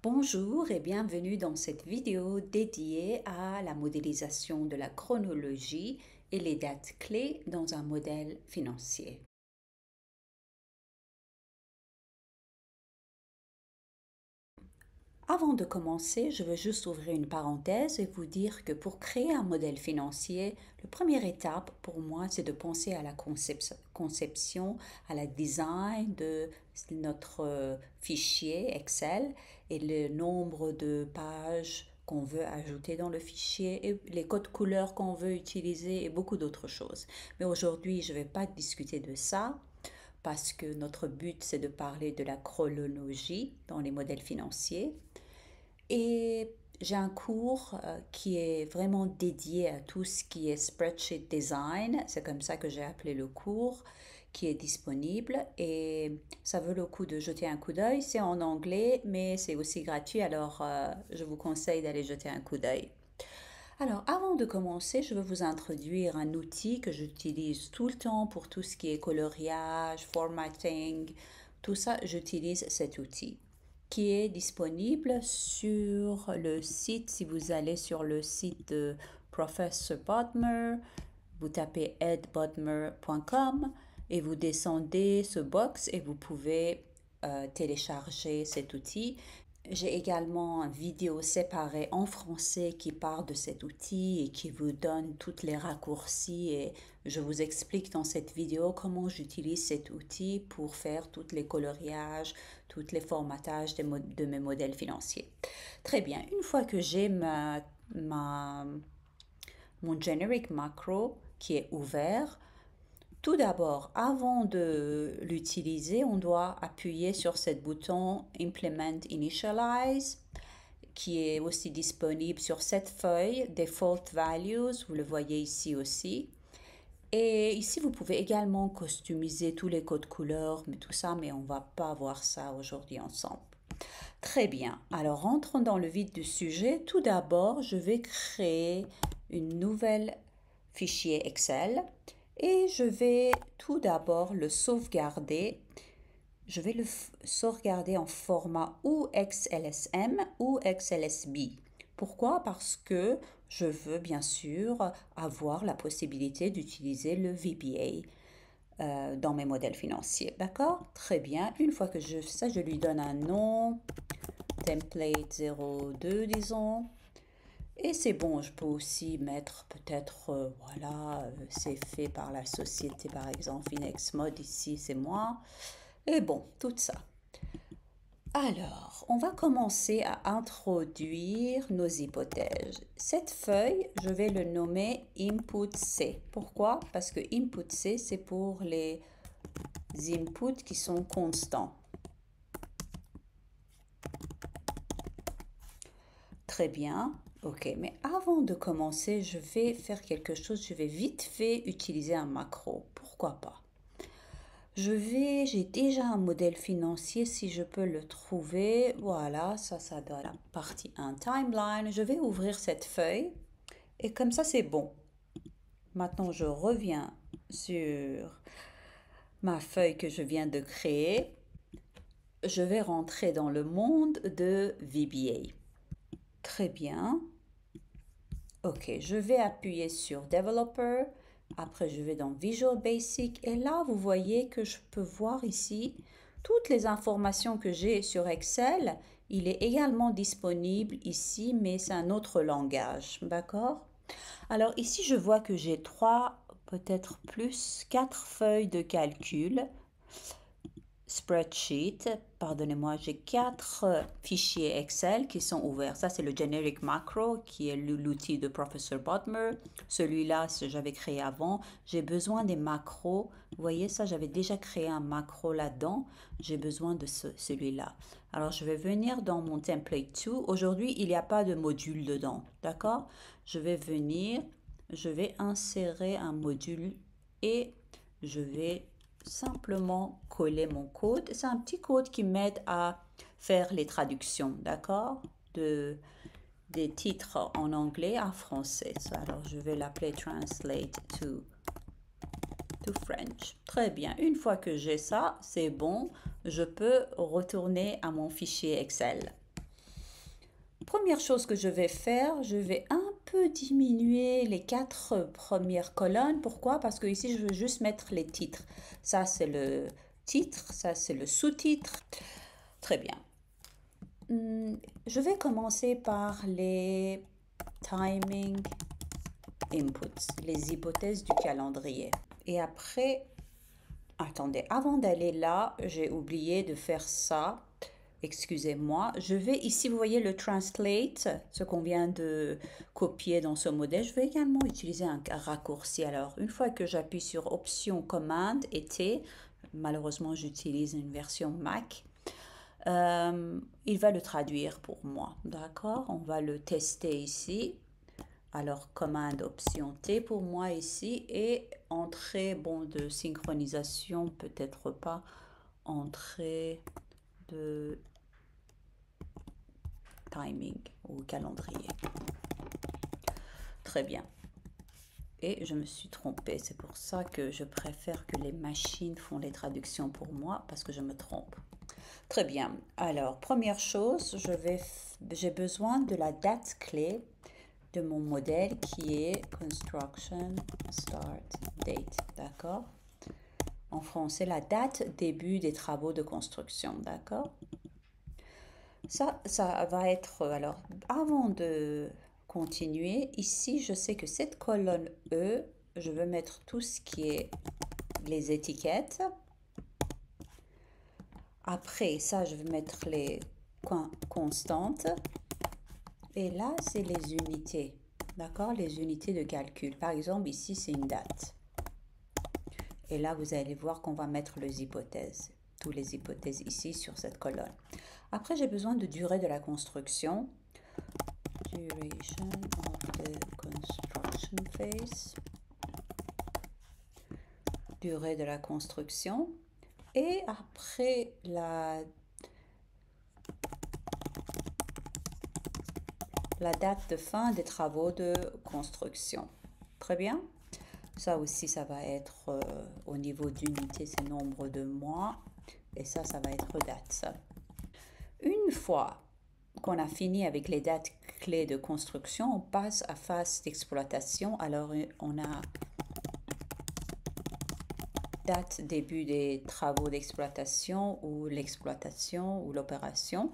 Bonjour et bienvenue dans cette vidéo dédiée à la modélisation de la chronologie et les dates clés dans un modèle financier. Avant de commencer, je veux juste ouvrir une parenthèse et vous dire que pour créer un modèle financier, la première étape pour moi, c'est de penser à la conception, à la design de notre fichier Excel et le nombre de pages qu'on veut ajouter dans le fichier et les codes couleurs qu'on veut utiliser et beaucoup d'autres choses. Mais aujourd'hui, je ne vais pas discuter de ça parce que notre but, c'est de parler de la chronologie dans les modèles financiers. Et j'ai un cours qui est vraiment dédié à tout ce qui est spreadsheet design. C'est comme ça que j'ai appelé le cours qui est disponible et ça vaut le coup de jeter un coup d'œil. C'est en anglais, mais c'est aussi gratuit, alors je vous conseille d'aller jeter un coup d'œil. Alors, avant de commencer, je vais vous introduire un outil que j'utilise tout le temps pour tout ce qui est coloriage, formatting, tout ça, j'utilise cet outil qui est disponible sur le site. Si vous allez sur le site de Professor Bodmer, vous tapez edbodmer.com et vous descendez ce box et vous pouvez télécharger cet outil. J'ai également une vidéo séparée en français qui parle de cet outil et qui vous donne toutes les raccourcis et je vous explique dans cette vidéo comment j'utilise cet outil pour faire tous les coloriages, tous les formatages de mes modèles financiers. Très bien, une fois que j'ai mon generic macro qui est ouvert, tout d'abord, avant de l'utiliser, on doit appuyer sur ce bouton Implement Initialize qui est aussi disponible sur cette feuille Default Values, vous le voyez ici aussi. Et ici, vous pouvez également customiser tous les codes couleurs, mais tout ça, mais on ne va pas voir ça aujourd'hui ensemble. Très bien, alors rentrons dans le vif du sujet. Tout d'abord, je vais créer une nouvelle fichier Excel et je vais tout d'abord le sauvegarder. Je vais le sauvegarder en format ou XLSM ou XLSB. Pourquoi? Parce que je veux bien sûr avoir la possibilité d'utiliser le VBA dans mes modèles financiers. D'accord? Très bien. Une fois que je fais ça, je lui donne un nom, template 02 disons. Et c'est bon, je peux aussi mettre peut-être, voilà, c'est fait par la société, par exemple, FinexMod, ici, c'est moi. Et bon, tout ça. Alors, on va commencer à introduire nos hypothèses. Cette feuille, je vais le nommer Input C. Pourquoi? Parce que Input C, c'est pour les inputs qui sont constants. Très bien. Ok, mais avant de commencer, je vais faire quelque chose. Je vais vite fait utiliser un macro. Pourquoi pas? J'ai déjà un modèle financier si je peux le trouver. Voilà, ça donne la partie 1 timeline. Je vais ouvrir cette feuille et comme ça c'est bon. Maintenant je reviens sur ma feuille que je viens de créer. Je vais rentrer dans le monde de VBA. Très bien. Ok, je vais appuyer sur Developer. Après, je vais dans Visual Basic. Et là, vous voyez que je peux voir ici toutes les informations que j'ai sur Excel. Il est également disponible ici, mais c'est un autre langage. D'accord? Alors ici, je vois que j'ai peut-être plus, 4 feuilles de calcul. Spreadsheet, pardonnez-moi, j'ai 4 fichiers Excel qui sont ouverts. Ça, c'est le Generic Macro qui est l'outil de Professor Bodmer. Celui-là, j'avais créé avant. J'ai besoin des macros. Vous voyez ça, j'avais déjà créé un macro là-dedans. J'ai besoin de celui-là. Alors, je vais venir dans mon template 2. Aujourd'hui, il n'y a pas de module dedans. D'accord? Je vais venir, je vais insérer un module et je vais simplement coller mon code. C'est un petit code qui m'aide à faire les traductions, d'accord, des titres en anglais à français. Alors, je vais l'appeler Translate to French. Très bien. Une fois que j'ai ça, c'est bon. Je peux retourner à mon fichier Excel. Première chose que je vais faire, je vais un peu diminuer les 4 premières colonnes. Pourquoi? Parce que ici, je veux juste mettre les titres. Ça, c'est le titre, ça, c'est le sous-titre. Très bien. Je vais commencer par les timing inputs, les hypothèses du calendrier. Et après, attendez, avant d'aller là, j'ai oublié de faire ça. Excusez-moi, je vais ici, vous voyez le translate, ce qu'on vient de copier dans ce modèle. Je vais également utiliser un raccourci. Alors, une fois que j'appuie sur option commande et T, malheureusement j'utilise une version Mac, il va le traduire pour moi. D'accord? On va le tester ici. Alors, commande option T pour moi ici et entrée, bon, de synchronisation, peut-être pas, entrée de timing ou calendrier. Très bien. Et je me suis trompée. C'est pour ça que je préfère que les machines font les traductions pour moi parce que je me trompe. Très bien. Alors, première chose, j'ai besoin de la date clé de mon modèle qui est construction start date. D'accord? En français, la date début des travaux de construction. D'accord? Ça va être, alors, avant de continuer, ici, je sais que cette colonne E, je veux mettre tout ce qui est les étiquettes. Après ça, je vais mettre les constantes. Et là, c'est les unités. D'accord? Les unités de calcul. Par exemple, ici, c'est une date. Et là, vous allez voir qu'on va mettre les hypothèses. Toutes les hypothèses ici sur cette colonne. Après, j'ai besoin de durée de la construction. Duration of the construction phase. Durée de la construction. Et après la date de fin des travaux de construction. Très bien. Ça aussi, ça va être au niveau d'unité, c'est nombre de mois. Et ça va être date. Une fois qu'on a fini avec les dates clés de construction, on passe à phase d'exploitation. Alors, on a date début des travaux d'exploitation ou l'exploitation ou l'opération.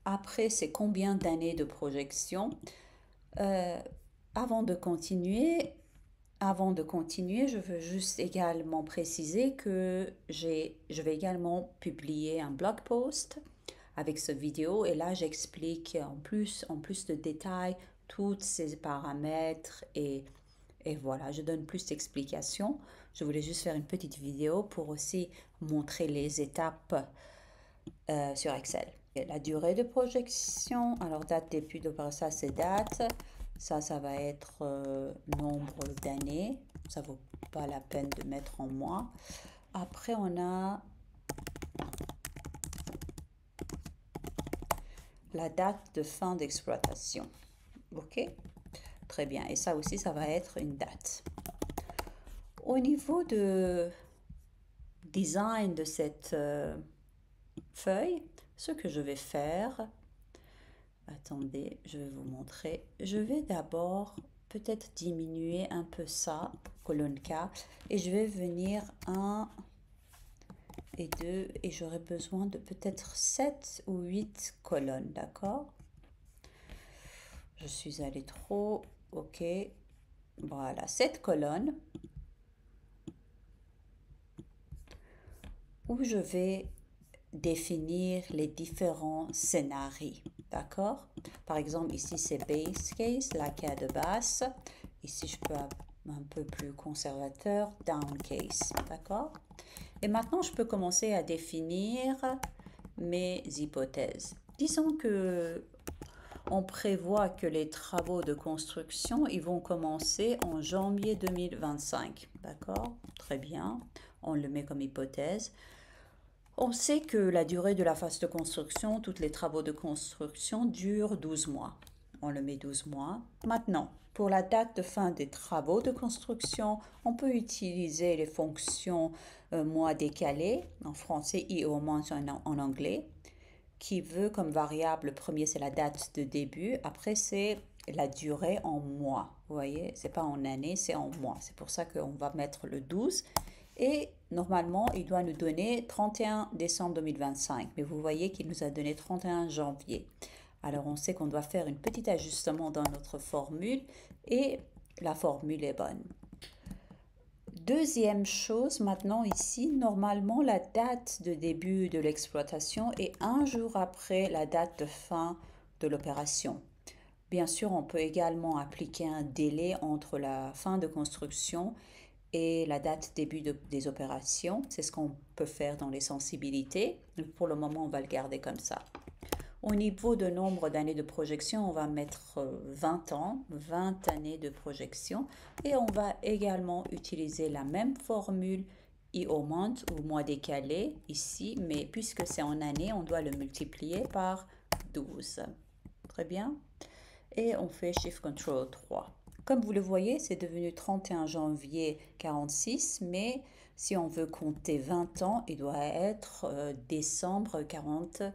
Après, c'est combien d'années de projection. Avant de continuer, je veux juste également préciser que je vais également publier un blog post avec cette vidéo et là j'explique en plus de détails tous ces paramètres et voilà, je donne plus d'explications. Je voulais juste faire une petite vidéo pour aussi montrer les étapes sur Excel. La durée de projection, alors date début de ça c'est date. Ça va être nombre d'années. Ça vaut pas la peine de mettre en mois. Après, on a la date de fin d'exploitation. OK? Très bien. Et ça aussi, ça va être une date. Au niveau de design de cette feuille, ce que je vais faire, attendez, je vais vous montrer. Je vais d'abord peut-être diminuer un peu ça, colonne K, et je vais venir 1 et 2, et j'aurai besoin de peut-être 7 ou 8 colonnes, d'accord? Je suis allée trop, ok. Voilà, 7 colonnes où je vais définir les différents scénarios, d'accord? Par exemple, ici c'est base case, la cas de base. Ici, je peux un peu plus conservateur, down case, d'accord? Et maintenant, je peux commencer à définir mes hypothèses. Disons que on prévoit que les travaux de construction, ils vont commencer en janvier 2025, d'accord? Très bien, on le met comme hypothèse. On sait que la durée de la phase de construction, tous les travaux de construction durent 12 mois. On le met 12 mois. Maintenant, Pour la date de fin des travaux de construction, on peut utiliser les fonctions mois décalé, en français et au moins en anglais, qui veut comme variable, le premier c'est la date de début, après c'est la durée en mois. Vous voyez, c'est pas en année, c'est en mois. C'est pour ça qu'on va mettre le 12. Et normalement, il doit nous donner 31 décembre 2025. Mais vous voyez qu'il nous a donné 31 janvier. Alors on sait qu'on doit faire un petit ajustement dans notre formule et la formule est bonne. Deuxième chose, maintenant ici, normalement la date de début de l'exploitation est un jour après la date de fin de l'opération. Bien sûr, on peut également appliquer un délai entre la fin de construction et la date début des opérations. C'est ce qu'on peut faire dans les sensibilités. Pour le moment, on va le garder comme ça. Au niveau de nombre d'années de projection, on va mettre 20 ans, 20 années de projection. Et on va également utiliser la même formule IOMONT ou mois décalé ici, mais puisque c'est en année, on doit le multiplier par 12. Très bien. Et on fait Shift Control 3. Comme vous le voyez, c'est devenu 31 janvier 46, mais si on veut compter 20 ans, il doit être décembre 45.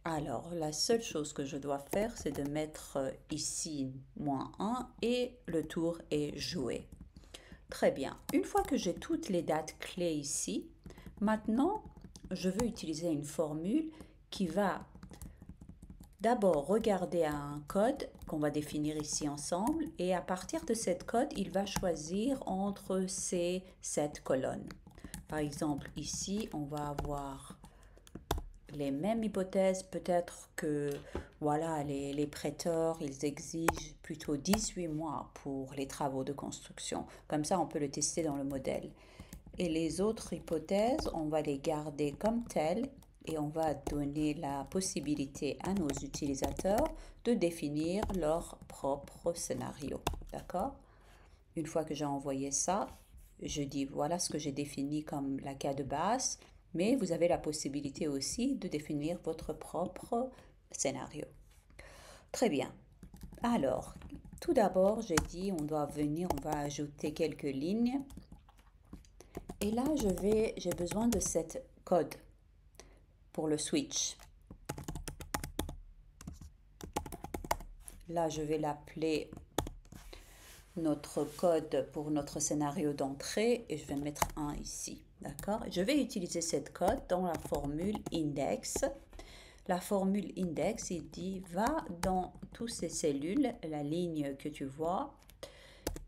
Alors, la seule chose que je dois faire, c'est de mettre ici moins 1 et le tour est joué. Très bien. Une fois que j'ai toutes les dates clés ici, maintenant, je veux utiliser une formule qui va d'abord regarder un code qu'on va définir ici ensemble et à partir de cette code, il va choisir entre ces 7 colonnes. Par exemple, ici, on va avoir les mêmes hypothèses, peut-être que voilà, les prêteurs, ils exigent plutôt 18 mois pour les travaux de construction. Comme ça, on peut le tester dans le modèle. Et les autres hypothèses, on va les garder comme telles et on va donner la possibilité à nos utilisateurs de définir leur propre scénario. D'accord? Une fois que j'ai envoyé ça, je dis voilà ce que j'ai défini comme la cas de base, mais vous avez la possibilité aussi de définir votre propre scénario. Très bien. Alors, tout d'abord, j'ai dit on doit venir, on va ajouter quelques lignes. Et là, j'ai besoin de cette code pour le switch. Là, je vais l'appeler notre code pour notre scénario d'entrée et je vais mettre 1 ici. D'accord? Je vais utiliser cette code dans la formule index. La formule index, il dit va dans toutes ces cellules, la ligne que tu vois,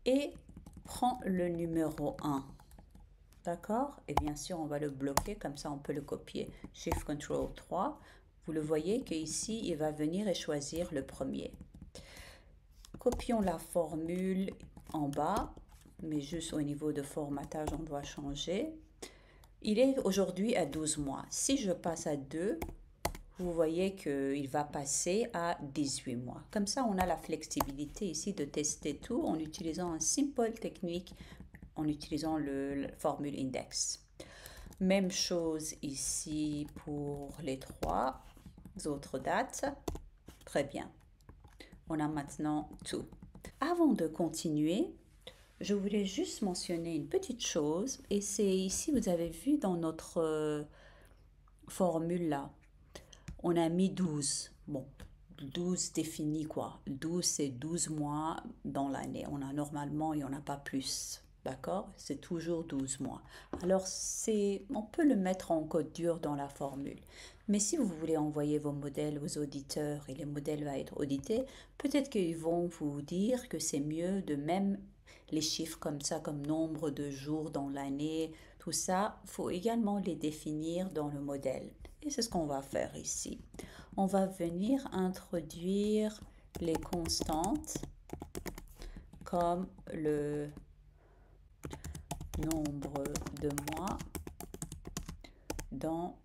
et prends le numéro 1. D'accord? Et bien sûr, on va le bloquer, comme ça on peut le copier. Shift Control 3. Vous le voyez qu'ici, il va venir et choisir le premier. Copions la formule en bas, mais juste au niveau de formatage, on doit changer. Il est aujourd'hui à 12 mois. Si je passe à 2, vous voyez qu'il va passer à 18 mois. Comme ça, on a la flexibilité ici de tester tout en utilisant un simple technique, en utilisant le formule index. Même chose ici pour les 3 autres dates. Très bien. On a maintenant tout. Avant de continuer, je voulais juste mentionner une petite chose. Et c'est ici, vous avez vu dans notre formule là, on a mis 12. Bon, 12 définit quoi? 12, c'est 12 mois dans l'année. On a normalement, il n'y en a pas plus. D'accord? C'est toujours 12 mois. Alors, on peut le mettre en code dur dans la formule. Mais si vous voulez envoyer vos modèles aux auditeurs et les modèles vont être audités, peut-être qu'ils vont vous dire que c'est mieux de même les chiffres comme ça, comme nombre de jours dans l'année, tout ça, il faut également les définir dans le modèle. Et c'est ce qu'on va faire ici. On va venir introduire les constantes comme le nombre de mois dans...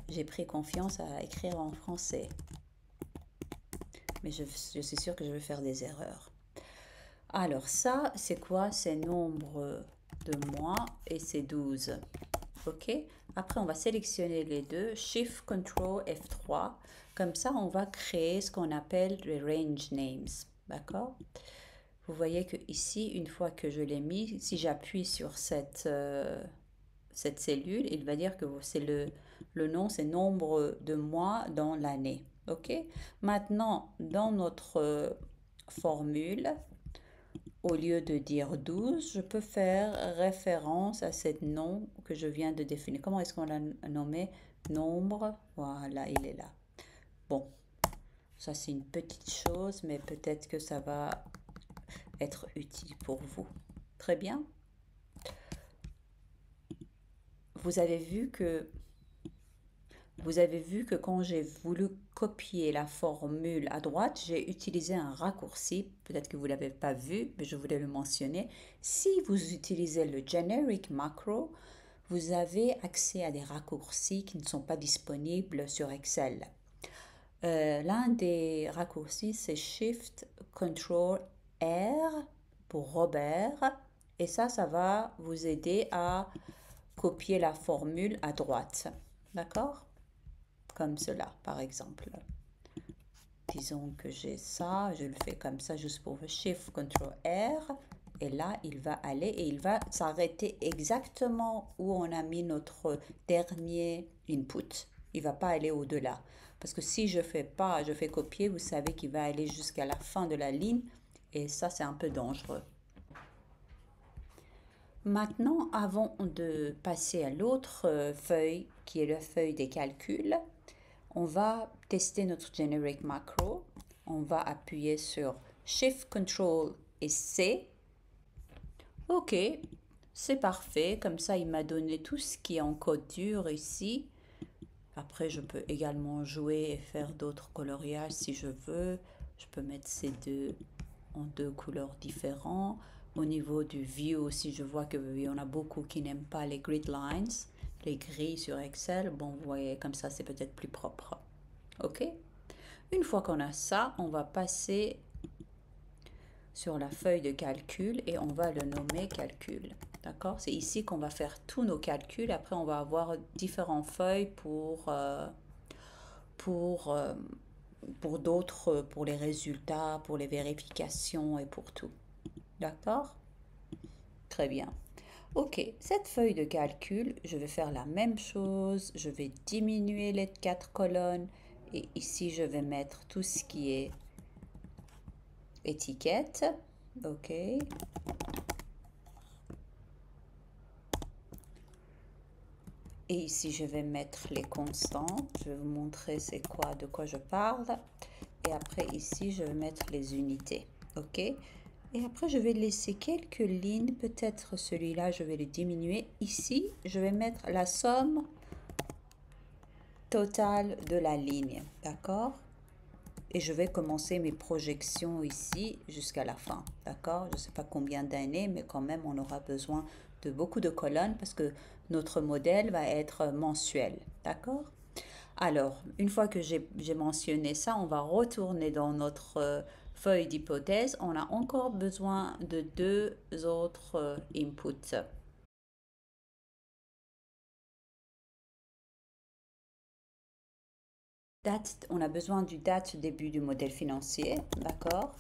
J'ai pris confiance à écrire en français, mais je suis sûre que je vais faire des erreurs. Alors ça, c'est quoi? C'est nombre de mois et c'est 12. OK? Après, on va sélectionner les deux, Shift Control F3. Comme ça, on va créer ce qu'on appelle les range names. D'accord? Vous voyez que ici, une fois que je l'ai mis, si j'appuie sur cette cellule, il va dire que c'est le nom, c'est nombre de mois dans l'année. OK? Maintenant, dans notre formule, au lieu de dire 12, je peux faire référence à ce nom que je viens de définir. Comment est-ce qu'on l'a nommé? Nombre. Voilà, il est là. Bon, ça c'est une petite chose, mais peut-être que ça va être utile pour vous. Très bien. Vous avez vu que quand j'ai voulu copier la formule à droite, j'ai utilisé un raccourci. Peut-être que vous ne l'avez pas vu, mais je voulais le mentionner. Si vous utilisez le Generic Macro, vous avez accès à des raccourcis qui ne sont pas disponibles sur Excel. L'un des raccourcis, c'est Shift Control R pour Robert. Et ça va vous aider à copier la formule à droite. D'accord? Comme cela, par exemple. Disons que j'ai ça, je le fais comme ça juste pour Shift Control R. Et là, il va aller et il va s'arrêter exactement où on a mis notre dernier input. Il ne va pas aller au-delà. Parce que si je fais copier, vous savez qu'il va aller jusqu'à la fin de la ligne. Et ça, c'est un peu dangereux. Maintenant, avant de passer à l'autre feuille, qui est la feuille des calculs, on va tester notre Generic Macro. On va appuyer sur Shift, Control et C. OK, c'est parfait. Comme ça, il m'a donné tout ce qui est en code dur ici. Après, je peux également jouer et faire d'autres coloriages si je veux. Je peux mettre ces deux en deux couleurs différentes. Au niveau du view, si je vois qu'il y en a beaucoup qui n'aiment pas les grid lines, les grilles sur Excel, bon, vous voyez, comme ça, c'est peut-être plus propre. OK? Une fois qu'on a ça, on va passer sur la feuille de calcul et on va le nommer calcul. D'accord? C'est ici qu'on va faire tous nos calculs. Après, on va avoir différentes feuilles pour d'autres, pour les résultats, pour les vérifications et pour tout. D'accord? Très bien. OK, cette feuille de calcul, je vais faire la même chose. Je vais diminuer les 4 colonnes et ici, je vais mettre tout ce qui est étiquette. OK. Et ici, je vais mettre les constantes. Je vais vous montrer de quoi je parle. Et après, ici, je vais mettre les unités. OK. Et après, je vais laisser quelques lignes. Peut-être celui-là, je vais le diminuer. Ici, je vais mettre la somme totale de la ligne. D'accord? Et je vais commencer mes projections ici jusqu'à la fin. D'accord? Je ne sais pas combien d'années, mais quand même, on aura besoin de beaucoup de colonnes parce que notre modèle va être mensuel. D'accord? Alors, une fois que j'ai mentionné ça, on va retourner dans notre feuille d'hypothèse. On a encore besoin de deux autres inputs. Date, on a besoin du date début du modèle financier, d'accord?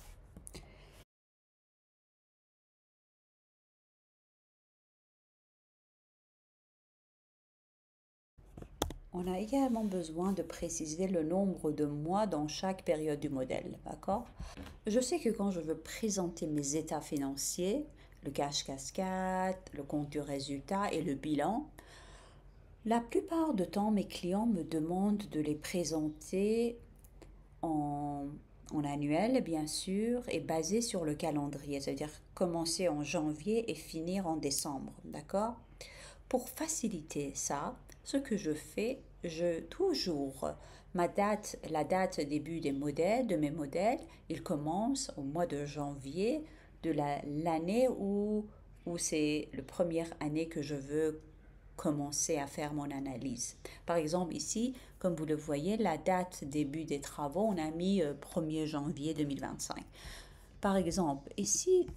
On a également besoin de préciser le nombre de mois dans chaque période du modèle, d'accord? Je sais que quand je veux présenter mes états financiers, le cash cascade, le compte du résultat et le bilan, la plupart du temps, mes clients me demandent de les présenter en annuel, bien sûr, et basé sur le calendrier, c'est-à-dire commencer en janvier et finir en décembre, d'accord? Pour faciliter ça, ce que je fais, toujours la date début de mes modèles, il commence au mois de janvier de l'année où c'est la première année que je veux commencer à faire mon analyse. Par exemple, ici, comme vous le voyez, la date début des travaux, on a mis 1er janvier 2025. Par exemple, ici,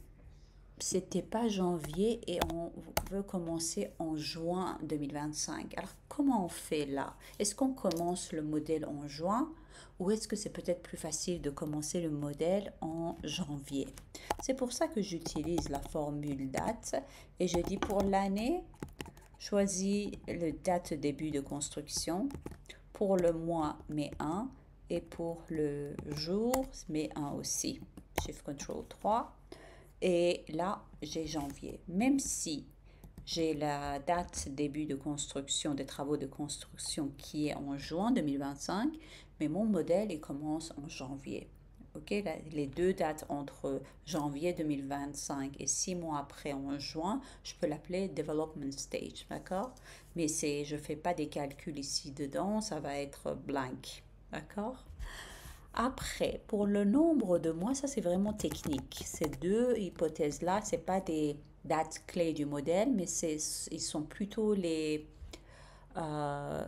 c'était pas janvier et on veut commencer en juin 2025. Alors, comment on fait là? Est-ce qu'on commence le modèle en juin ou est-ce que c'est peut-être plus facile de commencer le modèle en janvier? C'est pour ça que j'utilise la formule date et je dis pour l'année, choisis le date début de construction, pour le mois, mai 1 et pour le jour, mai 1 aussi. Shift Control 3. Et là, j'ai janvier. Même si j'ai la date début de construction, des travaux de construction qui est en juin 2025, mais mon modèle, il commence en janvier. Ok, les deux dates entre janvier 2025 et 6 mois après en juin, je peux l'appeler Development Stage, d'accord? Mais je ne fais pas des calculs ici dedans, ça va être blank, d'accord? Après, pour le nombre de mois, ça c'est vraiment technique. Ces deux hypothèses-là, ce pas des dates clés du modèle, mais ils sont plutôt euh,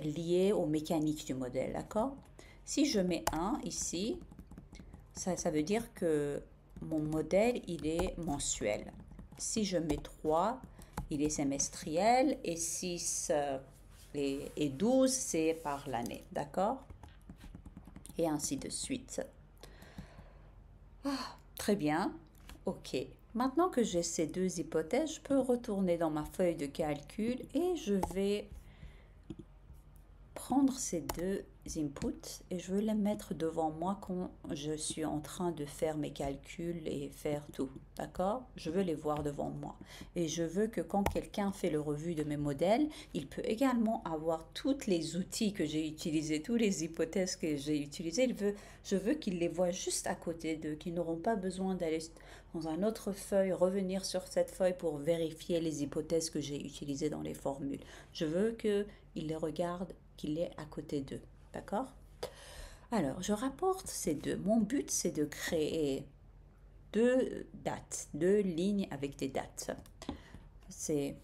liés aux mécaniques du modèle, d'accord? Si je mets un ici, ça veut dire que mon modèle, il est mensuel. Si je mets 3, il est semestriel, et 6 et 12, c'est par l'année, d'accord? Et ainsi de suite. Très bien. OK. Maintenant que j'ai ces deux hypothèses, je peux retourner dans ma feuille de calcul et je vais prendre ces deux inputs et je vais les mettre devant moi quand je suis en train de faire mes calculs et faire tout. D'accord? Je veux les voir devant moi. Et je veux que quand quelqu'un fait le revue de mes modèles, il peut également avoir tous les outils que j'ai utilisés, toutes les hypothèses que j'ai utilisées. Je veux qu'il les voit juste à côté d'eux, qu'ils n'auront pas besoin d'aller dans un autre feuille, revenir sur cette feuille pour vérifier les hypothèses que j'ai utilisées dans les formules. Je veux qu'ils les regardent, qu'il est à côté d'eux. D'accord? Alors, je rapporte ces deux. Mon but, c'est de créer deux dates, deux lignes avec des dates. C'est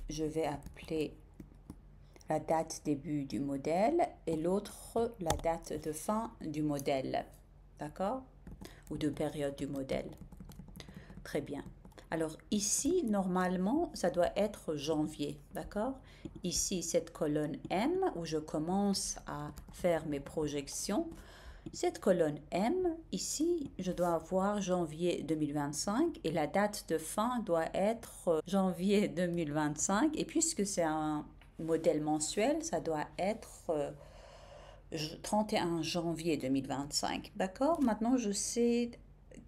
je vais appeler la date début du modèle et l'autre la date de fin du modèle. D'accord? Ou de période du modèle. Très bien. Alors ici, normalement, ça doit être janvier, d'accord? Ici, cette colonne M, où je commence à faire mes projections. Cette colonne M, ici, je dois avoir janvier 2025 et la date de fin doit être janvier 2025. Et puisque c'est un modèle mensuel, ça doit être 31 janvier 2025. D'accord? Maintenant, je sais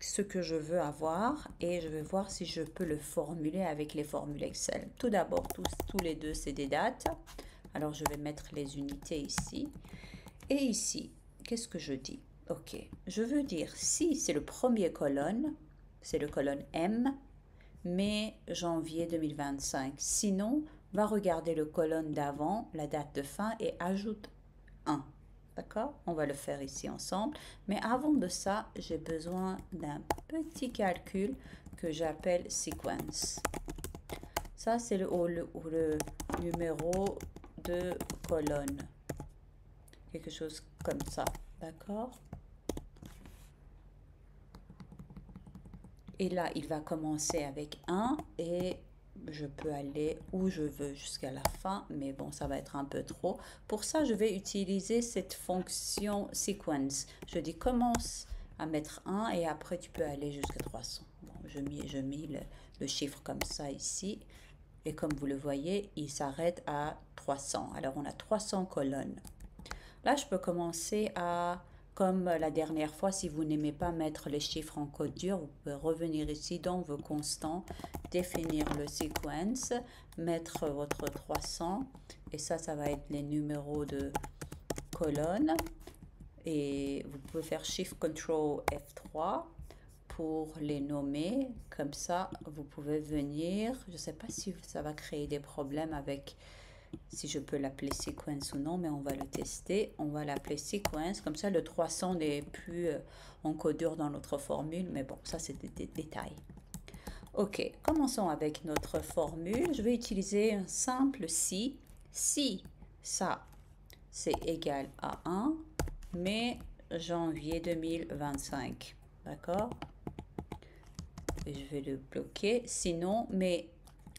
ce que je veux avoir et je vais voir si je peux le formuler avec les formules Excel. Tout d'abord, tous les deux, c'est des dates. Alors, je vais mettre les unités ici. Et ici, qu'est-ce que je dis? Ok, je veux dire si c'est le premier colonne, c'est le colonne M, mai, janvier 2025. Sinon, va regarder le colonne d'avant, la date de fin et ajoute 1. D'accord? On va le faire ici ensemble. Mais avant de ça, j'ai besoin d'un petit calcul que j'appelle sequence. Ça, c'est le numéro de colonne. Quelque chose comme ça. D'accord? Et là, il va commencer avec 1 et je peux aller où je veux jusqu'à la fin, mais bon, ça va être un peu trop. Pour ça, je vais utiliser cette fonction sequence. Je dis commence à mettre 1 et après tu peux aller jusqu'à 300. Bon, je mets le chiffre comme ça ici. Et comme vous le voyez, il s'arrête à 300. Alors, on a 300 colonnes. Là, je peux commencer à, comme la dernière fois, si vous n'aimez pas mettre les chiffres en code dur, vous pouvez revenir ici dans vos constants, définir le sequence, mettre votre 300 et ça va être les numéros de colonnes. Et vous pouvez faire Shift Control F3 pour les nommer. Comme ça, vous pouvez venir. Je ne sais pas si ça va créer des problèmes avec si je peux l'appeler sequence ou non, mais on va le tester. On va l'appeler sequence. Comme ça, le 300 n'est plus en codure dans notre formule. Mais bon, ça, c'est des détails. OK, commençons avec notre formule. Je vais utiliser un simple si. Si ça, c'est égal à 1, mai, janvier 2025. D'accord? Et je vais le bloquer. Sinon, mais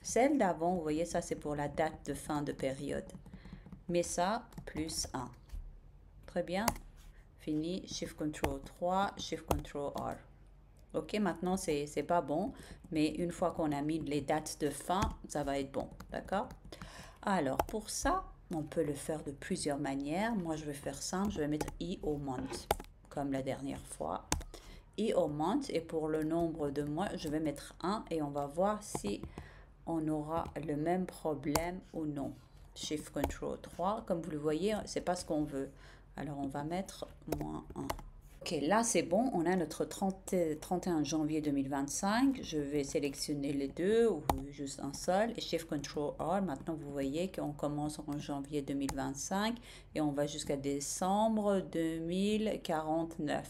celle d'avant, vous voyez, ça c'est pour la date de fin de période. Mais ça, plus 1. Très bien. Fini. Shift Ctrl 3, Shift Ctrl R. Ok, maintenant c'est pas bon, mais une fois qu'on a mis les dates de fin, ça va être bon. D'accord? Alors, pour ça, on peut le faire de plusieurs manières. Moi, je vais faire simple. Je vais mettre I au month, comme la dernière fois. I au month, et pour le nombre de mois, je vais mettre 1 et on va voir si on aura le même problème ou non. Shift Ctrl 3, comme vous le voyez, c'est pas ce qu'on veut. Alors, on va mettre moins 1. Ok, là c'est bon, on a notre 31 janvier 2025. Je vais sélectionner les deux ou juste un seul et Shift Ctrl R. Maintenant vous voyez qu'on commence en janvier 2025 et on va jusqu'à décembre 2049.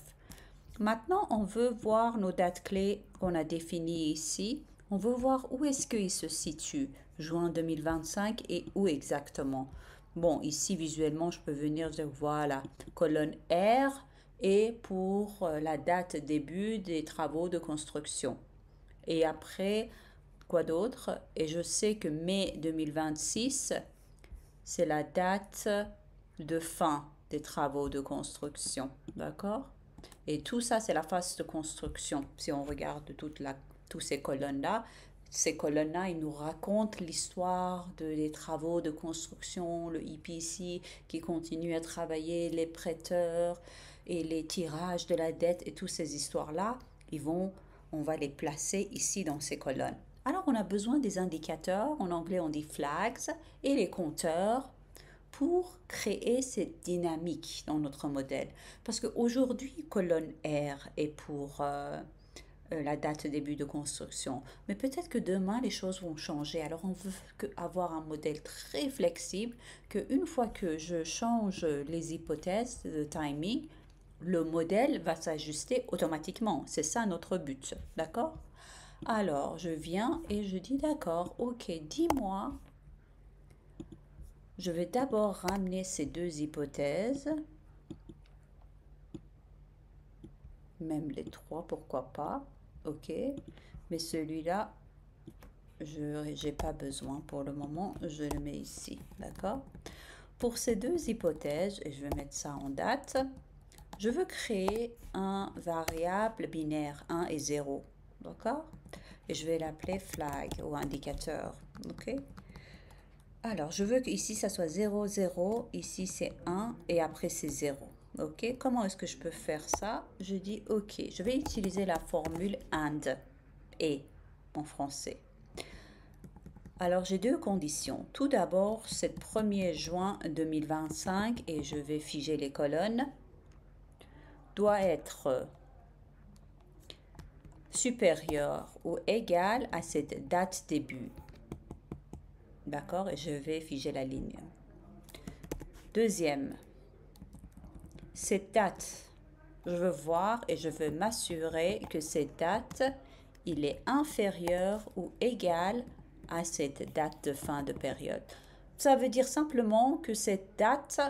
Maintenant on veut voir nos dates clés qu'on a définies ici. On veut voir où est-ce qu'ils se situent, juin 2025 et où exactement. Bon, ici visuellement je peux venir dire voilà, colonne R et pour la date début des travaux de construction. Et après, quoi d'autre? Et je sais que mai 2026, c'est la date de fin des travaux de construction. D'accord? Et tout ça, c'est la phase de construction. Si on regarde toutes ces colonnes-là, ils nous racontent l'histoire des travaux de construction, le EPC qui continue à travailler, les prêteurs et les tirages de la dette et toutes ces histoires-là, on va les placer ici dans ces colonnes. Alors, on a besoin des indicateurs, en anglais on dit flags, et les compteurs pour créer cette dynamique dans notre modèle. Parce qu'aujourd'hui, colonne R est pour la date début de construction. Mais peut-être que demain, les choses vont changer. Alors, on veut avoir un modèle très flexible, qu'une fois que je change les hypothèses de timing, le modèle va s'ajuster automatiquement. C'est ça notre but. D'accord? Alors, je viens et je dis d'accord, ok, dis-moi. Je vais d'abord ramener ces deux hypothèses. Même les trois, pourquoi pas. Ok. Mais celui-là, je n'ai pas besoin pour le moment. Je le mets ici. D'accord? Pour ces deux hypothèses, et je vais mettre ça en date, je veux créer un variable binaire 1 et 0. D'accord? Et je vais l'appeler flag ou indicateur. Ok? Alors, je veux qu'ici, ça soit 0, 0. Ici, c'est 1 et après, c'est 0. OK? Comment est-ce que je peux faire ça? Je dis OK. Je vais utiliser la formule AND et en français. Alors, j'ai deux conditions. Tout d'abord, c'est le 1er juin 2025 et je vais figer les colonnes. Doit être supérieur ou égal à cette date début. D'accord? Et je vais figer la ligne. Deuxième, cette date, je veux voir et je veux m'assurer que cette date, il est inférieur ou égal à cette date de fin de période. Ça veut dire simplement que cette date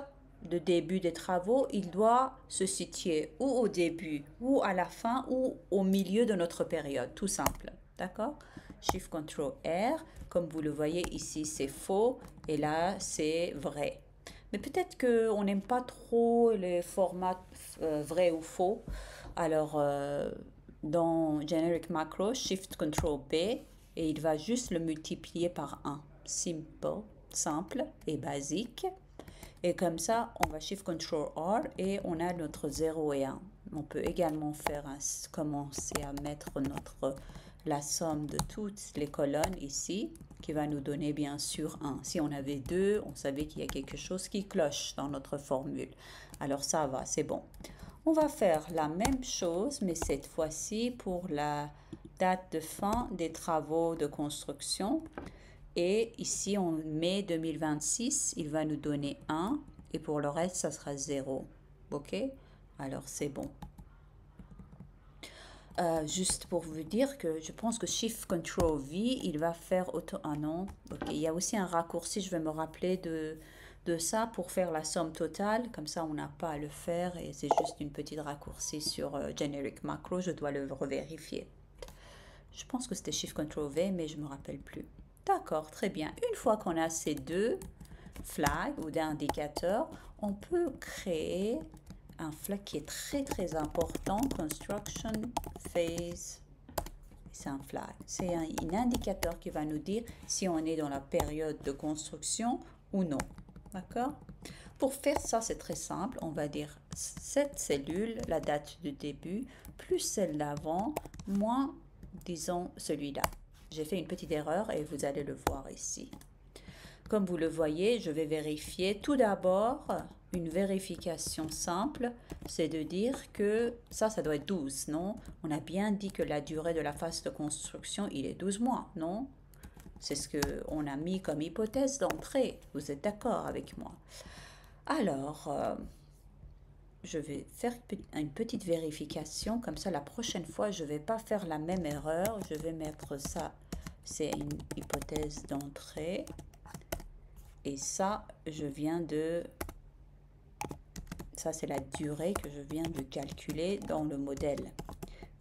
de début des travaux, il doit se situer ou au début, ou à la fin, ou au milieu de notre période, tout simple. D'accord? Shift Ctrl R, comme vous le voyez ici, c'est faux, et là, c'est vrai. Mais peut-être qu'on n'aime pas trop les formats vrai ou faux. Alors, dans Generic Macro, Shift Ctrl B, et il va juste le multiplier par 1. Simple et basique. Et comme ça, on va Shift Ctrl R et on a notre 0 et 1. On peut également commencer à mettre la somme de toutes les colonnes ici, qui va nous donner bien sûr 1. Si on avait 2, on savait qu'il y a quelque chose qui cloche dans notre formule. Alors ça va, c'est bon. On va faire la même chose, mais cette fois-ci pour la date de fin des travaux de construction. Et ici, en mai 2026, il va nous donner 1. Et pour le reste, ça sera 0. OK? Alors, c'est bon. Juste pour vous dire que je pense que Shift Ctrl V, il va faire auto... Ah non, ok. Il y a aussi un raccourci, je vais me rappeler de ça pour faire la somme totale. Comme ça, on n'a pas à le faire et c'est juste une petite raccourci sur Generic Macro. Je dois le revérifier. Je pense que c'était Shift Ctrl V, mais je ne me rappelle plus. D'accord, très bien. Une fois qu'on a ces deux flags ou d'indicateurs, on peut créer un flag qui est très important, Construction Phase. C'est un flag. C'est un indicateur qui va nous dire si on est dans la période de construction ou non. D'accord? Pour faire ça, c'est très simple. On va dire cette cellule, la date de début, plus celle d'avant, moins, disons, celui-là. J'ai fait une petite erreur et vous allez le voir ici. Comme vous le voyez, je vais vérifier. Tout d'abord, une vérification simple, c'est de dire que ça doit être 12, non? On a bien dit que la durée de la phase de construction, il est 12 mois, non? C'est ce qu'on a mis comme hypothèse d'entrée. Vous êtes d'accord avec moi? Alors, je vais faire une petite vérification. Comme ça, la prochaine fois, je ne vais pas faire la même erreur. Je vais mettre ça, c'est une hypothèse d'entrée. Et ça, ça c'est la durée que je viens de calculer dans le modèle.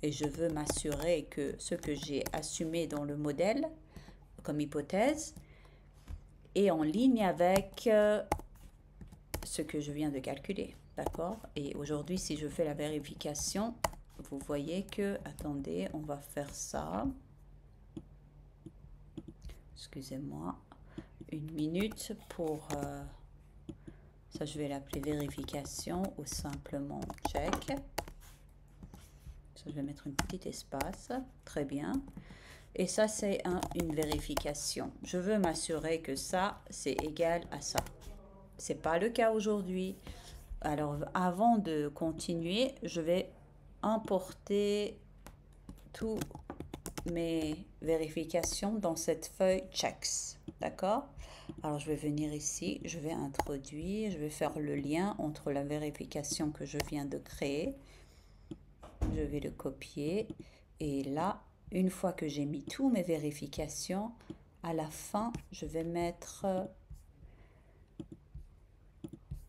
Et je veux m'assurer que ce que j'ai assumé dans le modèle comme hypothèse est en ligne avec ce que je viens de calculer. D'accord? Et aujourd'hui, si je fais la vérification, vous voyez que, attendez, on va faire ça. Excusez-moi. Une minute pour ça, je vais l'appeler vérification ou simplement check. Ça, je vais mettre une petite espace. Très bien. Et ça, c'est une vérification. Je veux m'assurer que ça, c'est égal à ça. C'est pas le cas aujourd'hui. Alors, avant de continuer, je vais importer tous mes vérifications dans cette feuille checks. D'accord? Alors, je vais venir ici, je vais introduire, je vais faire le lien entre la vérification que je viens de créer. Je vais le copier. Et là, une fois que j'ai mis toutes mes vérifications, à la fin, je vais mettre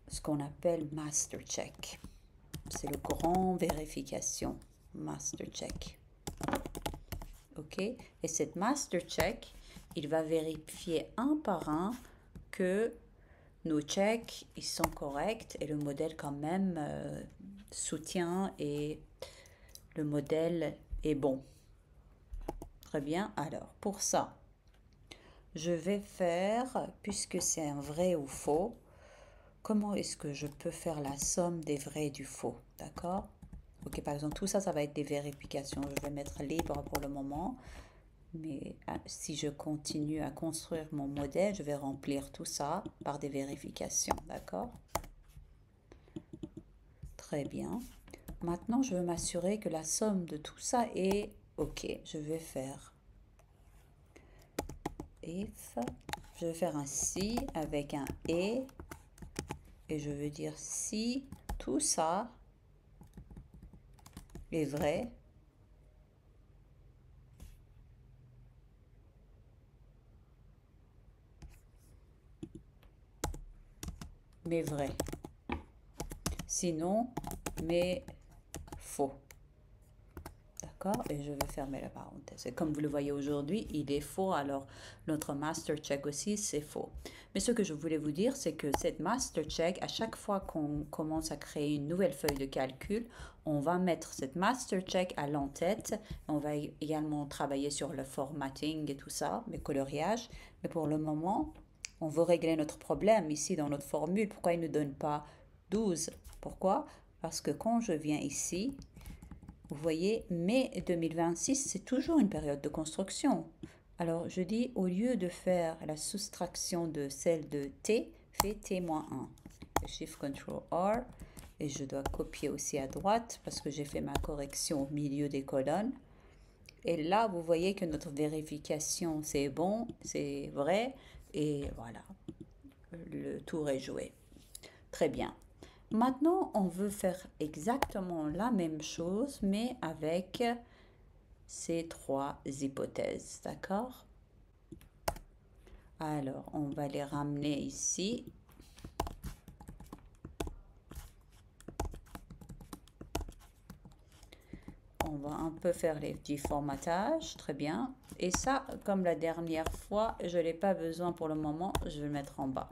ce qu'on appelle master check. C'est le grand vérification, master check. OK? Et cette master check, il va vérifier un par un que nos checks ils sont corrects et le modèle quand même soutient et le modèle est bon. Très bien. Alors, pour ça, je vais faire, puisque c'est un vrai ou faux, comment est-ce que je peux faire la somme des vrais et du faux? D'accord? Ok, par exemple, tout ça, ça va être des vérifications. Je vais mettre libre pour le moment. Mais si je continue à construire mon modèle, je vais remplir tout ça par des vérifications. D'accord? Très bien. Maintenant, je veux m'assurer que la somme de tout ça est OK. Je vais faire if. Je vais faire un si avec un et je veux dire si tout ça est vrai, mais vrai. Sinon, mais faux. D'accord? Et je vais fermer la parenthèse. Et comme vous le voyez aujourd'hui, il est faux. Alors, notre master check aussi, c'est faux. Mais ce que je voulais vous dire, c'est que cette master check, à chaque fois qu'on commence à créer une nouvelle feuille de calcul, on va mettre cette master check à l'en-tête. On va également travailler sur le formatting et tout ça, le coloriage. Mais pour le moment, on veut régler notre problème ici dans notre formule. Pourquoi il ne donne pas 12? Pourquoi? Parce que quand je viens ici, vous voyez, mai 2026, c'est toujours une période de construction. Alors, je dis, au lieu de faire la soustraction de celle de T, fais T-1. Shift Ctrl R. Et je dois copier aussi à droite parce que j'ai fait ma correction au milieu des colonnes. Et là, vous voyez que notre vérification, c'est bon, c'est vrai. Et voilà, le tour est joué. Très bien. Maintenant, on veut faire exactement la même chose, mais avec ces trois hypothèses, d'accord? Alors, on va les ramener ici. on va un peu faire les petits formatages, très bien. Et ça, comme la dernière fois, je n'ai pas besoin pour le moment, je vais le mettre en bas.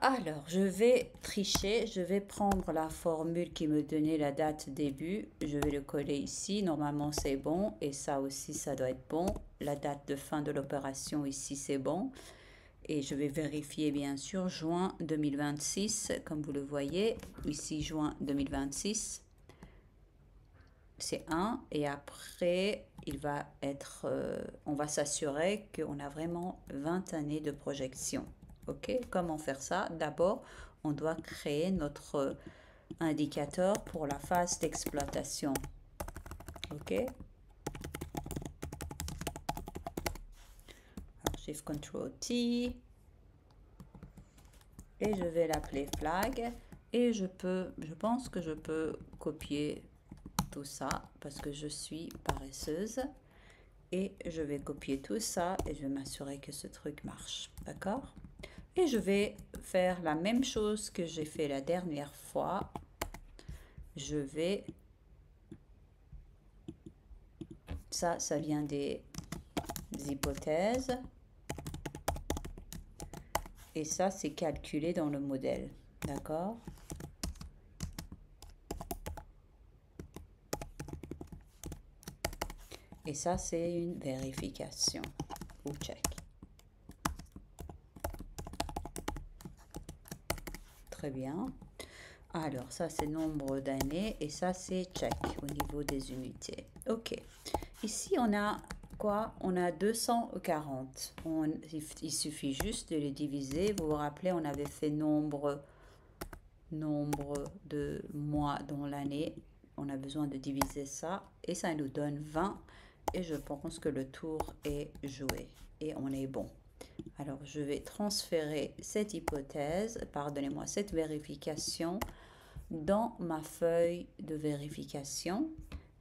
Alors, je vais tricher, je vais prendre la formule qui me donnait la date début, je vais le coller ici, normalement c'est bon, et ça aussi ça doit être bon. La date de fin de l'opération ici c'est bon, et je vais vérifier bien sûr juin 2026, comme vous le voyez, ici juin 2026, c'est 1, et après il va être, on va s'assurer qu'on a vraiment 20 années de projection. Ok, comment faire ça? D'abord, on doit créer notre indicateur pour la phase d'exploitation. Ok. Alors, Shift Ctrl T. Et je vais l'appeler flag. Et je pense que je peux copier tout ça parce que je suis paresseuse. Et je vais copier tout ça et je vais m'assurer que ce truc marche. D'accord? Et je vais faire la même chose que j'ai fait la dernière fois. Je vais... Ça vient des hypothèses. Et ça, c'est calculé dans le modèle. D'accord? Et ça, c'est une vérification ou check. Très bien. Alors, ça, c'est nombre d'années et ça, c'est check au niveau des unités. OK. Ici, on a quoi? On a 240. Il suffit juste de les diviser. Vous vous rappelez, on avait fait nombre de mois dans l'année. On a besoin de diviser ça et ça nous donne 20. Et je pense que le tour est joué et on est bon. Alors, je vais transférer cette hypothèse, pardonnez-moi, cette vérification dans ma feuille de vérification.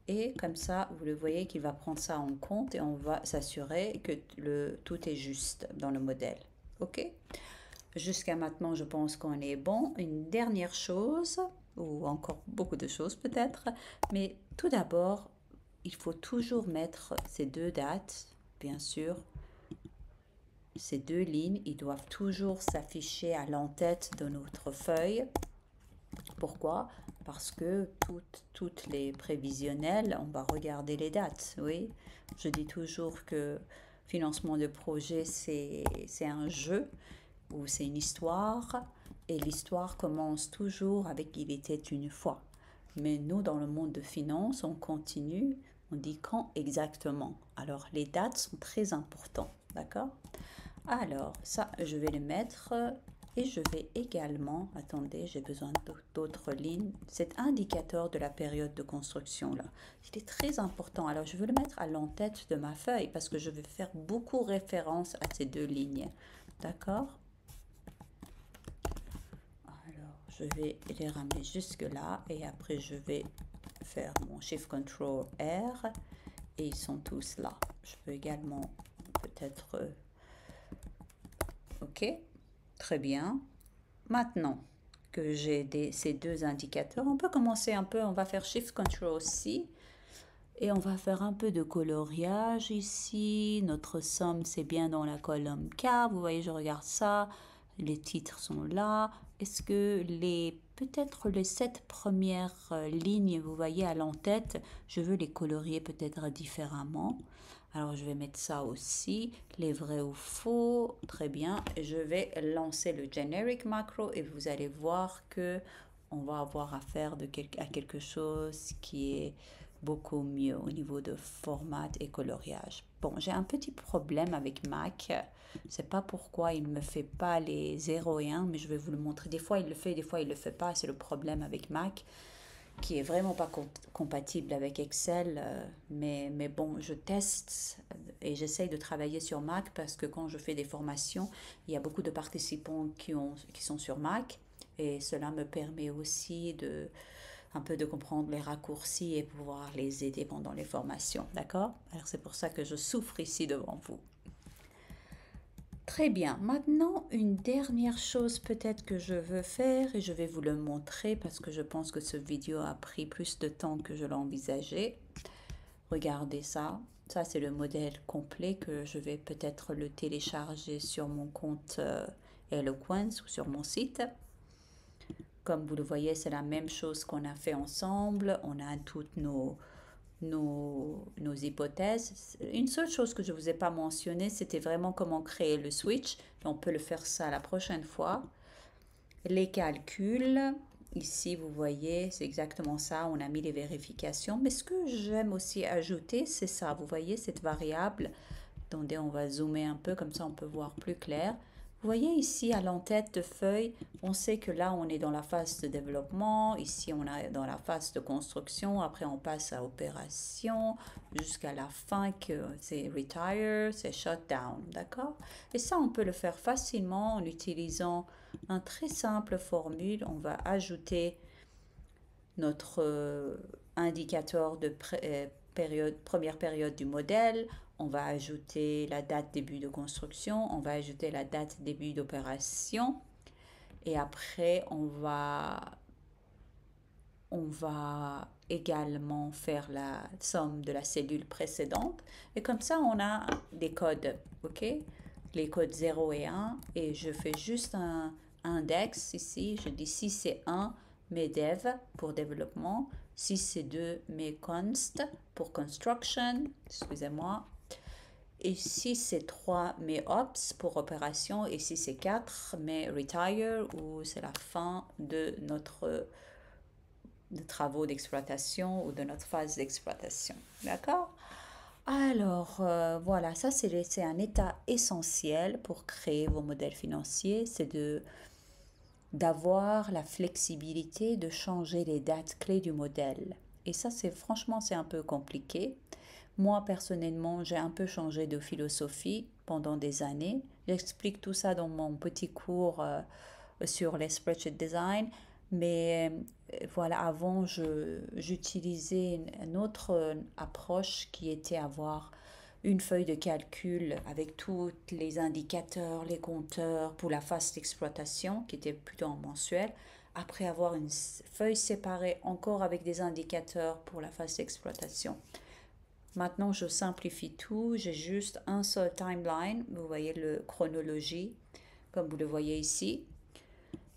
Et comme ça, vous le voyez qu'il va prendre ça en compte et on va s'assurer que tout est juste dans le modèle. OK? Jusqu'à maintenant, je pense qu'on est bon. Une dernière chose, ou encore beaucoup de choses peut-être, mais tout d'abord, il faut toujours mettre ces deux dates, bien sûr. Ces deux lignes, ils doivent toujours s'afficher à l'entête de notre feuille. Pourquoi? Parce que toutes les prévisionnelles, on va regarder les dates, oui. Je dis toujours que financement de projet, c'est un jeu ou c'est une histoire. Et l'histoire commence toujours avec il était une fois. Mais nous, dans le monde de finance, on continue, on dit quand exactement. Alors, les dates sont très importantes, d'accord? Alors, ça, je vais le mettre et je vais également, attendez, j'ai besoin d'autres lignes, cet indicateur de la période de construction là. Il est très important. Alors, je vais le mettre à l'entête de ma feuille parce que je vais faire beaucoup référence à ces deux lignes. D'accord? Alors, je vais les ramener jusque là et après, je vais faire mon Shift Ctrl R et ils sont tous là. Je peux également peut-être... OK, très bien. Maintenant que j'ai ces deux indicateurs, on peut commencer un peu, on va faire Shift Ctrl C et on va faire un peu de coloriage ici. Notre somme, c'est bien dans la colonne K. Vous voyez, je regarde ça. Les titres sont là. Est-ce que peut-être les 7 premières lignes, vous voyez à l'entête, je veux les colorier peut-être différemment. Alors, je vais mettre ça aussi, les vrais ou faux, très bien. Je vais lancer le generic macro et vous allez voir que on va avoir affaire à quelque chose qui est beaucoup mieux au niveau de format et coloriage. Bon, j'ai un petit problème avec Mac. Je ne sais pas pourquoi il ne me fait pas les 0 et 1, mais je vais vous le montrer. Des fois, il le fait, des fois, il ne le fait pas. C'est le problème avec Mac, qui est vraiment pas compatible avec Excel. Mais bon, je teste et j'essaye de travailler sur Mac parce que quand je fais des formations, il y a beaucoup de participants qui sont sur Mac. Et cela me permet aussi un peu de comprendre les raccourcis et pouvoir les aider pendant les formations. D'accord? Alors c'est pour ça que je souffre ici devant vous. Très bien. Maintenant, une dernière chose peut-être que je veux faire et je vais vous le montrer parce que je pense que ce vidéo a pris plus de temps que je l'envisageais. Regardez ça. Ça, c'est le modèle complet que je vais peut-être le télécharger sur mon compte Eloquence ou sur mon site. Comme vous le voyez, c'est la même chose qu'on a fait ensemble. On a toutes nos hypothèses. Une seule chose que je ne vous ai pas mentionnée, c'était vraiment comment créer le switch. On peut le faire ça la prochaine fois. Les calculs, ici vous voyez, c'est exactement ça, on a mis les vérifications. Mais ce que j'aime aussi ajouter, c'est ça, vous voyez cette variable. Attendez, on va zoomer un peu, comme ça on peut voir plus clair. Vous voyez ici à l'entête de feuille, on sait que là on est dans la phase de développement, ici on est dans la phase de construction, après on passe à opération, jusqu'à la fin que c'est retire, c'est shutdown, d'accord? Et ça on peut le faire facilement en utilisant un très simple formule. On va ajouter notre indicateur de première période du modèle, on va ajouter la date début de construction, on va ajouter la date début d'opération et après on va également faire la somme de la cellule précédente et comme ça on a des codes, ok? Les codes 0 et 1 et je fais juste un index ici, je dis si c'est 1 mes dev pour développement, si c'est 2 mes const pour construction, excusez-moi, et si c'est 3 mes ops pour opération et si c'est 4 mes retire ou c'est la fin de notre de travaux d'exploitation ou de notre phase d'exploitation. D'accord? Alors, voilà, ça c'est un état essentiel pour créer vos modèles financiers, c'est d'avoir la flexibilité de changer les dates clés du modèle. Et ça, franchement, c'est un peu compliqué. Moi, personnellement, j'ai un peu changé de philosophie pendant des années. J'explique tout ça dans mon petit cours sur les spreadsheet design. Mais voilà, avant, j'utilisais une autre approche qui était avoir une feuille de calcul avec tous les indicateurs, les compteurs pour la phase d'exploitation qui était plutôt en mensuel. Après avoir une feuille séparée encore avec des indicateurs pour la phase d'exploitation. Maintenant, je simplifie tout. J'ai juste un seul timeline. Vous voyez le chronologie, comme vous le voyez ici.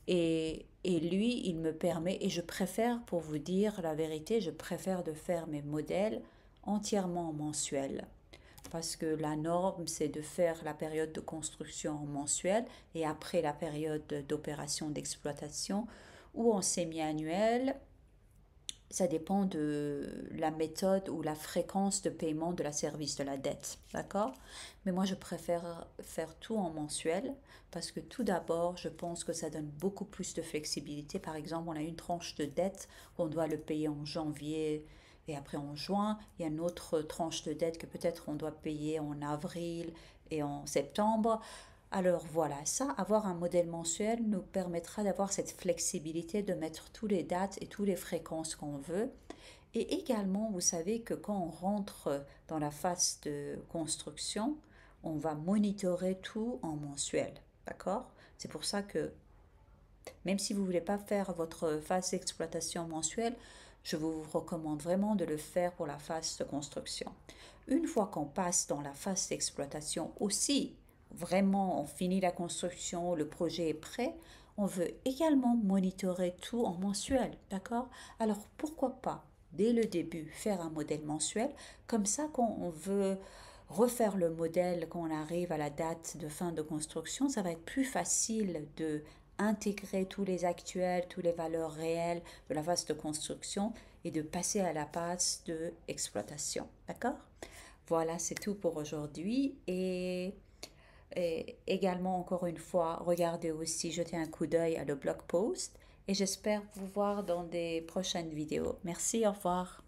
Et lui, il me permet, et je préfère, pour vous dire la vérité, je préfère de faire mes modèles entièrement mensuels. Parce que la norme, c'est de faire la période de construction en mensuel et après la période d'opération d'exploitation ou en semi-annuel. Ça dépend de la méthode ou la fréquence de paiement de la service de la dette, d'accord? Mais moi, je préfère faire tout en mensuel parce que tout d'abord, je pense que ça donne beaucoup plus de flexibilité. Par exemple, on a une tranche de dette, on doit le payer en janvier et après en juin. Il y a une autre tranche de dette que peut-être on doit payer en avril et en septembre. Alors voilà, ça, avoir un modèle mensuel nous permettra d'avoir cette flexibilité de mettre toutes les dates et toutes les fréquences qu'on veut. Et également, vous savez que quand on rentre dans la phase de construction, on va monitorer tout en mensuel. D'accord? C'est pour ça que même si vous ne voulez pas faire votre phase d'exploitation mensuelle, je vous recommande vraiment de le faire pour la phase de construction. Une fois qu'on passe dans la phase d'exploitation aussi, vraiment on finit la construction, le projet est prêt, on veut également monitorer tout en mensuel, d'accord? Alors pourquoi pas, dès le début, faire un modèle mensuel, comme ça quand on veut refaire le modèle, quand on arrive à la date de fin de construction, ça va être plus facile de intégrer tous les actuels, toutes les valeurs réelles de la phase de construction et de passer à la phase de exploitation. D'accord? Voilà, c'est tout pour aujourd'hui. Et également, encore une fois, regardez aussi, jetez un coup d'œil à le blog post. Et j'espère vous voir dans des prochaines vidéos. Merci, au revoir.